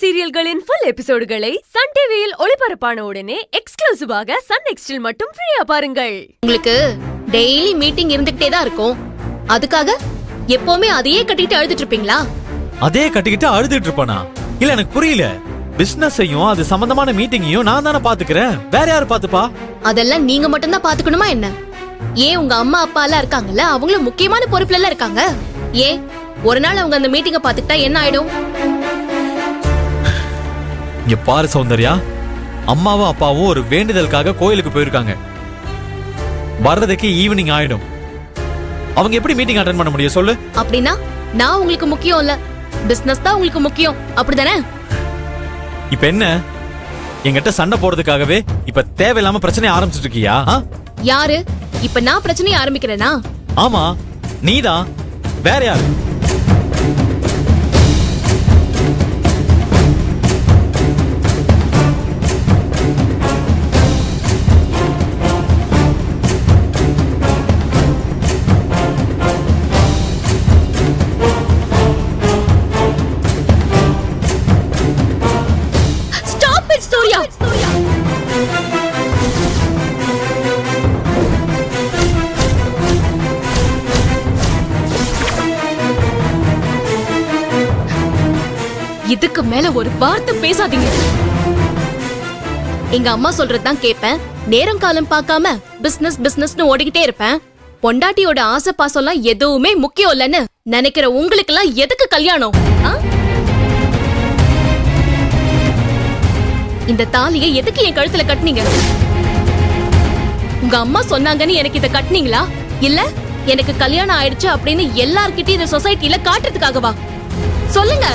சீரியல்களின் full எபிசோடுகளை Sun டிவியில் ஒளிபரப்பான உடனே எக்ஸ்க்ளூசிவாக சன் நெக்ஸ்டில் மட்டும் ஃப்ரீயா பாருங்கள். உங்களுக்கு டெய்லி மீட்டிங் இருந்துகிட்டே தான் இருக்கும். அதுக்காக எப்பவுமே அதையே கட்டிட்டு அழுதுட்டு இருப்பீங்களா? அதே கட்டிக்கிட்டு அழுதுட்டு இருப்பானா? இல்ல எனக்கு புரியல. பிசினஸையும் அது சம்பந்தமான மீட்டிங்கையும் நான் தானே பாத்துக்கிறேன். வேற யாரு பாத்துப்பா? அதெல்லாம் நீங்க மட்டும் தான் பாத்துக்கணுமா என்ன? ஏன் உங்க அம்மா அப்பா எல்லாம் இருக்காங்கல்ல, அவங்களும் முக்கியமான பொறுப்புல எல்லாம் இருக்காங்க. ஏன் ஒரு நாள் அவங்க அந்த மீட்டிங்க பாத்துக்கிட்டா என்ன ஆயிடும்? இங்க பாரு சௌந்தர்யா, அம்மாவும் அப்பாவும் ஒரு வேண்டுதலுக்காக கோயிலுக்கு போயிருக்காங்க. வர்றதுக்கு ஈவினிங் ஆயிடும். அவங்க எப்படி மீட்டிங் அட்டெண்ட் பண்ண முடியும் சொல்லு? அப்படின்னா நான் உங்களுக்கு முக்கியம் இல்ல, பிசினஸ் தான் உங்களுக்கு முக்கியம், அப்படிதானே? இப்ப என்ன, என்கிட்ட சண்டை போடுறதுக்காகவே இப்ப தேவையில்லாம பிரச்சனை ஆரம்பிச்சிட்டு இருக்கியா? யாரு இப்ப நான் பிரச்சனையை ஆரம்பிக்கிறேனா? ஆமா, நீதான். வேற யாரு? Stop it Surya. இதுக்கு மேல ஒரு வார்த்தை பேசாதீங்க. எங்க அம்மா சொல்றதுதான் கேட்பேன். நேரம் காலம் பார்க்காம பிசினஸ் பிசினஸ்னு ஓடிக்கிட்டே இருப்பேன். பொண்டாட்டியோட ஆசை பாசம்லாம் எதுவுமே முக்கியம் இல்லைன்னு நினைக்கிற உங்களுக்கு எல்லாம் எதுக்கு கல்யாணம்? இந்த தாலியை எதுக்கு என் கழுத்துல கட்டுனீங்க? உங்க அம்மா சொன்னாங்கன்னு எனக்கு இத கட்டுனீங்களா, இல்ல எனக்கு கல்யாணம் ஆயிடுச்சு அப்படின்னு எல்லார்கிட்டயும் இந்த சொசைட்டில காட்டுறதுக்காகவா? சொல்லுங்க.